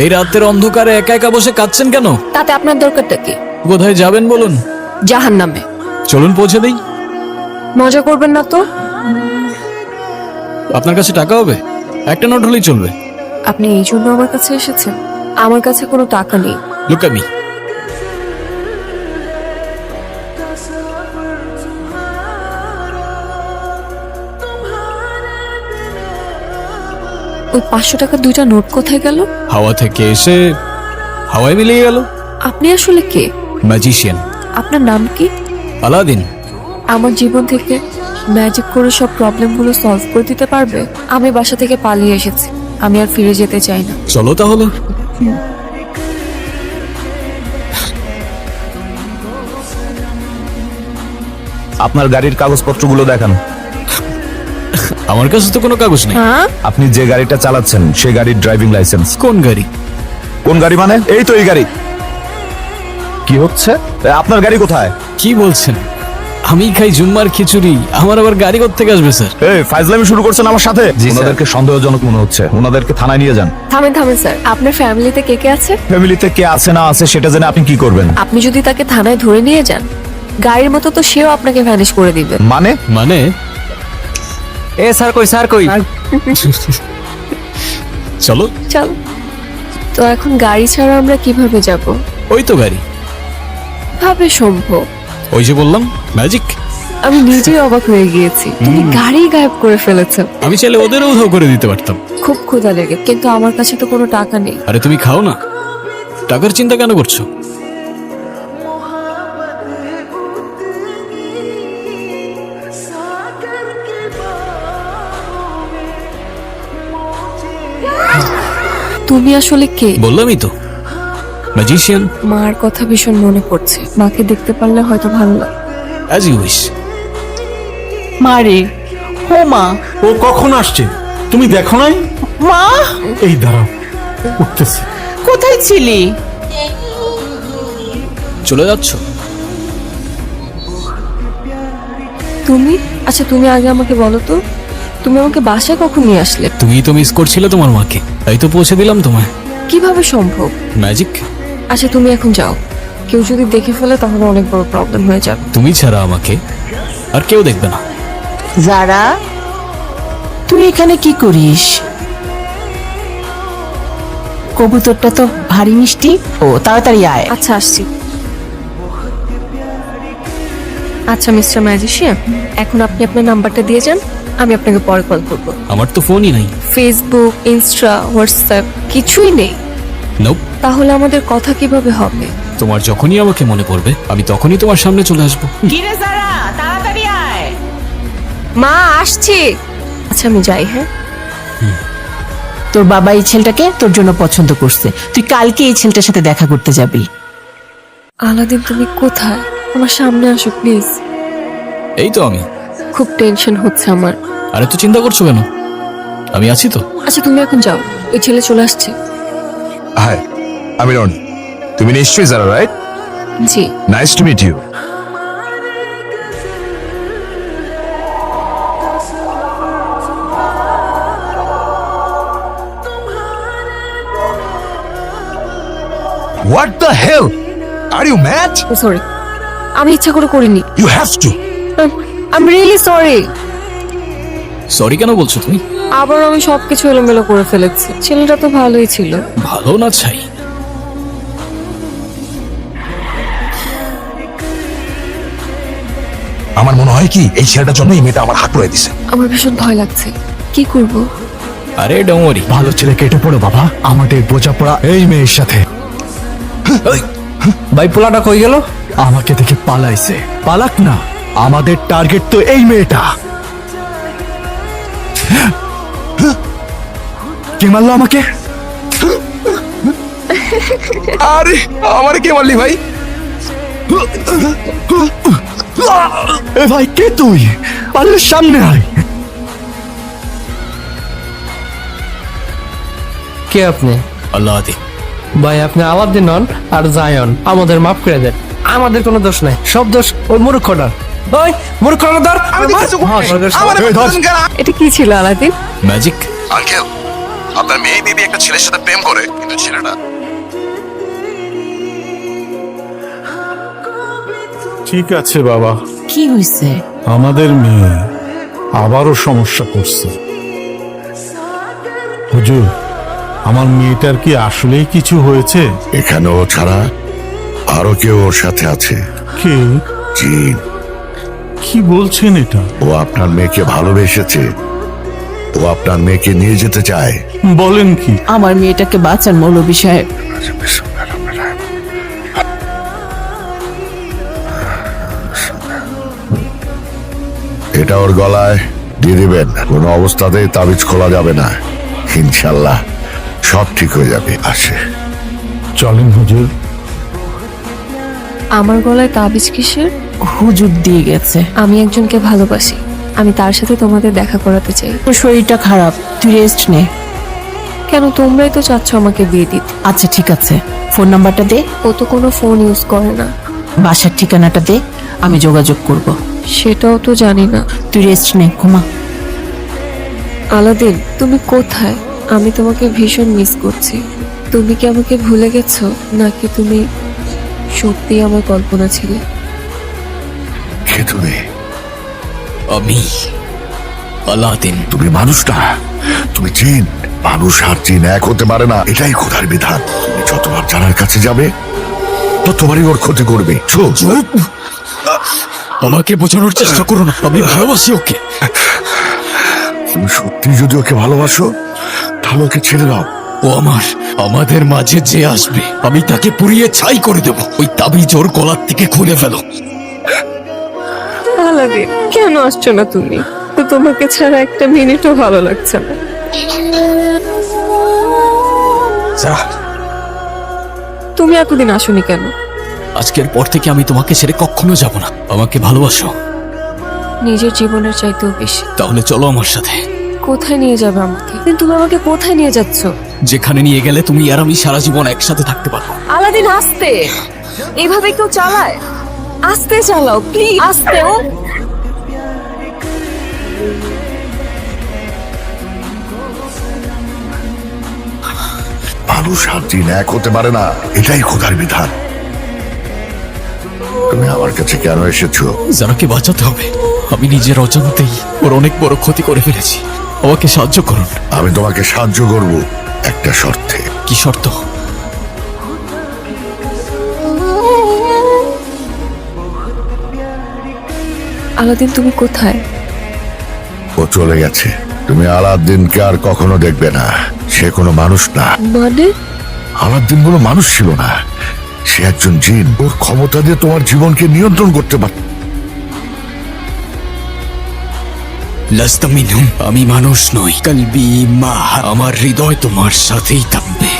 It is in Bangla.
এই রাতের অন্ধকারে একা একা বসে কাঁদছেন কেন? তাতে আপনার দরকারটা কি? কোথায় যাবেন বলুন? জাহান্নামে। চলুন পৌঁছে দেই। মজা করবেন না তো? আপনার কাছে টাকা হবে? একটা নোট হলেই চলবে। আপনি এই জন্য আমার কাছে এসেছেন? আমার কাছে কোনো টাকা নেই। Look at me. ওই 500 টাকার দুইটা নোট কোথায় গেল? হাওয়া থেকে এসে হাওয়ায় মিলিয়ে গেল। আপনি আসলে কে? ম্যাজিশিয়ান। আপনার নাম কি? আলাদিন। আমার জীবন থেকে ম্যাজিক করে সব প্রবলেমগুলো সলভ করে দিতে পারবে? আমি বাসা থেকে পালিয়ে এসেছি, আমি আর ফিরে যেতে চাই না। চলো তাহলে। আপনার গাড়ির কাগজপত্রগুলো দেখান। আমার কাছে তো কোনো কাগজ নেই। হ্যাঁ, আপনি যে গাড়িটা চালাচ্ছেন সে গাড়ির ড্রাইভিং লাইসেন্স। কোন গাড়ি? কোন গাড়ি মানে? এই তো এই গাড়ি। কি হচ্ছে? আপনার গাড়ি কোথায়? কি বলছেন? আমি খাই জুম্মার খিচুড়ি, আমার আবার গাড়ি কোত্থেকে আসবে স্যার? এই ফাইজলামি শুরু করছেন আমার সাথে? ওনাদেরকে সন্দেহজনক মনে হচ্ছে, ওনাদেরকে থানায় নিয়ে যান। থামেন থামেন স্যার। আপনার ফ্যামিলিতে কে কে আছে? ফ্যামিলিতে কে আছে না আছে সেটা জেনে আপনি কি করবেন? আপনি যদি তাকে থানায় ধরে নিয়ে যান, গাড়ির মতো তো সেও আপনাকে ভ্যানিশ করে দিবে। মানে? মানে এ স্যার কই, স্যার কই? চলো। চল। তো এখন গাড়ি ছাড়া আমরা কিভাবে যাব? ওই তো গাড়ি। ভাবে সম্ভব? ওই যে বললাম ম্যাজিক। আমি নিজেই অবাক হয়ে গিয়েছি, তুমি গাড়ি গায়েব করে ফেলেছো। আমি চাইলে ওদেরও উধাও করে দিতে পারতাম। খুব ক্ষুধা লেগে, কিন্তু আমার কাছে তো কোনো টাকা নেই। আরে তুমি খাও না, টাকার চিন্তা কেন করছো? তুমি আসলে কে? বললামই তো, ম্যাজিশিয়ান। মার কথা ভীষণ মনে পড়ছে, মাকে দেখতে পারলে হয়তো ভালো লাগে। As you wish. মারে, ও মা, ও কখন আসছে তুমি দেখো নাই? মা এই দাঁড়াও, উঠতেছি। কোথায় ছিলি? চলে যাচ্ছ? তুমি? আচ্ছা তুমি আগে আমাকে বলো তো, তুমি আমাকে বাসায় কখন নিয়ে আসলে? তুমি তো মিস করছিলে তোমার মাকে, তাই তো পৌঁছে দিলাম তোমায়। কিভাবে সম্ভব? ম্যাজিক। আচ্ছা তুমি এখন যাও, কেউ যদি দেখে ফেলে তাহলে অনেক বড় প্রবলেম হয়ে যাবে। তুমি ছাড়া আমাকে আর কেউ দেখবে না। যারা, তুই এখানে কি করিস? কবুতরটা তো ভারী মিষ্টি। ও তাড়াতাড়ি আয়। আচ্ছা আসছি। আচ্ছা মিস্টার ম্যাজিশিয়ান, এখন আপনি আপনার নাম্বারটা দিয়ে যান, আমি আপনাকে পরে কল করবো। আমার তো ফোনই নাই। ফেসবুক, ইনস্টা, হোয়াটসঅ্যাপ কিছুই নেই? নোপ। তাহলে আমাদের কথা কিভাবে হবে? তোমার যখনই আমাকে মনে পড়বে আমি তখনই তোমার সামনে চলে আসবো। কিরে যারা, তাড়াতাড়ি আয়। মা আসছি। আচ্ছা আমি যাই। হ্যাঁ, তোর বাবা এই ছেলেটাকে তোর জন্য পছন্দ করছে, তুই কালকে এই ছেলেটার সাথে দেখা করতে যাবি। আলাদিন তুমি কোথায়? আমার সামনে আসো প্লিজ। এই তো আমি। খুব টেনশন হচ্ছে আমার। আরে তো চিন্তা করছো কেন, আমি আছি তো। আচ্ছা তুমি এখন যাও, ওই ছেলে চলে আসছে। হাই, আমি রনি। তুমি নিশ্চয়ই যারা, রাইট? জি। Nice to meet you. What the hell? Are you mad? Sorry, আমি ইচ্ছা করে করিনি। You have to. I am really sorry. Sorry কেন বলছো তুমি? আবার আমি সবকিছু এলোমেলো করে ফেলেছি। ছেলেটা তো ভালোই ছিল। ভালো না চাই? আমার মনে হয় কি এই ছেলেটার জন্য এই মেয়েটা আমার হাত পড়ে দিছে। আমার ভীষণ ভয় লাগছে, কি করব? আরে ডোন্ট ওয়ারি। ভালো ছেলে কেটে পড়ো বাবা, আমাদের বোঝাপড়া এই মেয়ের সাথে। ভাই পোলাটা কই গেল? আমাকে দেখে পালাইছে। পালাক না, আমাদের টার্গেট তো এই মেয়েটা। কে মারলো আমাকে? আরে আমারে কে মারলি ভাই? এ ভাই কে তুই? পারলে সামনে আয়। কে আপনি? আলাদিন। ভাই আপনি আলাদিন নন আর জায়ন, আমাদের মাফ করে দেন, আমাদের কোনো দোষ নাই, সব দোষ ওই মূর্খটার। ওই মূর্খটা ধর। এটা কি ছিল আলাদিন? ম্যাজিক। আঙ্কেল, আপনার মেয়ে দিদি একটা ছেলের সাথে প্রেম করে, কিন্তু ছেলেটা ঠিক আছে বাবা, কি হয়েছে? আমাদের মেয়ে আবারও সমস্যা করছে। হুজুর, আমার মেয়েটার কি আসলেই কিছু হয়েছে? এখানে ও ছাড়া আরো কেউ ওর সাথে আছে। কে? জিন। কি বলছেন এটা? ও আপনার মেয়েকে ভালোবেসেছে, ও আপনার মেয়েকে নিয়ে যেতে চায়। বলেন কি? আমার মেয়েটাকে বাঁচান মৌলভী সাহেব। এটা ওর গলায় দিয়ে দিবেন, কোনো অবস্থাতেই তাবিজ খোলা যাবে না। ইনশাল্লাহ সব ঠিক হয়ে যাবে। আসে, চলেন হুজুর। আমার গলায় তাবিজ কিসের? হুজুর দিয়ে গেছে। আমি একজনকে ভালোবাসি, আমি তার সাথে তোমাদের দেখা করাতে চাই। তোর শরীরটা খারাপ, তুই রেস্ট নে। কেন, তোমরাই তো চাচ্ছ আমাকে বিয়ে দিতে। আচ্ছা ঠিক আছে, ফোন নাম্বারটা দে, ও তো কোনো ফোন ইউজ করে না। বাসার ঠিকানাটা দে, আমি যোগাযোগ করব। সেটাও তো জানি না। তুই রেস্ট নে, ঘুমা। আলাদিন, তুমি কোথায়? আমি তোমাকে ভীষণ মিস করছি। তুমি কি আমাকে ভুলে গেছো, নাকি তুমি সত্যি আমার কল্পনা ছিলে? কে তুমি? আমি আলাদিন। তুমি মানুষ না, তুমি জিন। মানুষ আর জিন এক হতে পারে না, এটাই খোদার বিধান। তুমি যতবার জানার কাছে যাবে ততবারই ওর ক্ষতি করবে। চুপ। আমাকে বোঝানোর চেষ্টা করো না, আমি ভালোবাসি ওকে। তুমি সত্যি যদি ওকে ভালোবাসো তাহলে ওকে ছেড়ে দাও। ও আমাদের মাঝে যে আসবে আমি তাকে পুড়িয়ে ছাই করে দেব। ওই তাবিজ ওর গলার থেকে খুলে ফেলো। আলাদিন, কেন আসছো না তুমি? তো তোমাকে ছাড়া একটা মিনিটও ভালো লাগছে না। তুমি এতদিন আসোনি কেন? আজকের পর থেকে আমি তোমাকে ছেড়ে কখনো যাব না। আমাকে ভালোবাসো? নিজের জীবনের চাইতেও বেশি। তাহলে চলো আমার সাথে। কোথায় নিয়ে যাবে আমাকে? কিন্তু তুমি আমাকে কোথায় নিয়ে যাচ্ছ? যেখানে নিয়ে গেলে তুমি আর আমি সারা জীবন একসাথে থাকতে পারবো। আলাদিন, আস্তে। এভাবে কেউ চালায়? আস্তে চালাও প্লিজ, আস্তে। ও মানুষ আর জিন এক হতে পারে না, এটাই খোদার বিধান। তুমি আমার কাছে কেন এসেছো? যারাকে বাঁচাতে হবে। আমি নিজের অজান্তেই ওর অনেক বড় ক্ষতি করে ফেলেছি। আমাকে সাহায্য করুন। আমি তোমাকে সাহায্য করব একটা শর্তে। কি শর্ত? আলাদিন, তুমি কোথায়? ও চলে গেছে। তুমি আলাদ্দিনকে আর কখনো দেখবে না। সে কোনো মানুষ না। মানে? আলাদ্দিন কোনো মানুষ ছিল না, সে একজন জিন। ওর ক্ষমতা দিয়ে তোমার জীবনকে নিয়ন্ত্রণ করতে পারে। লাস্তা মিনহুম। আমি মানুষ নই। কলবি মা, আমার হৃদয় তোমার সাথেই থাকবে।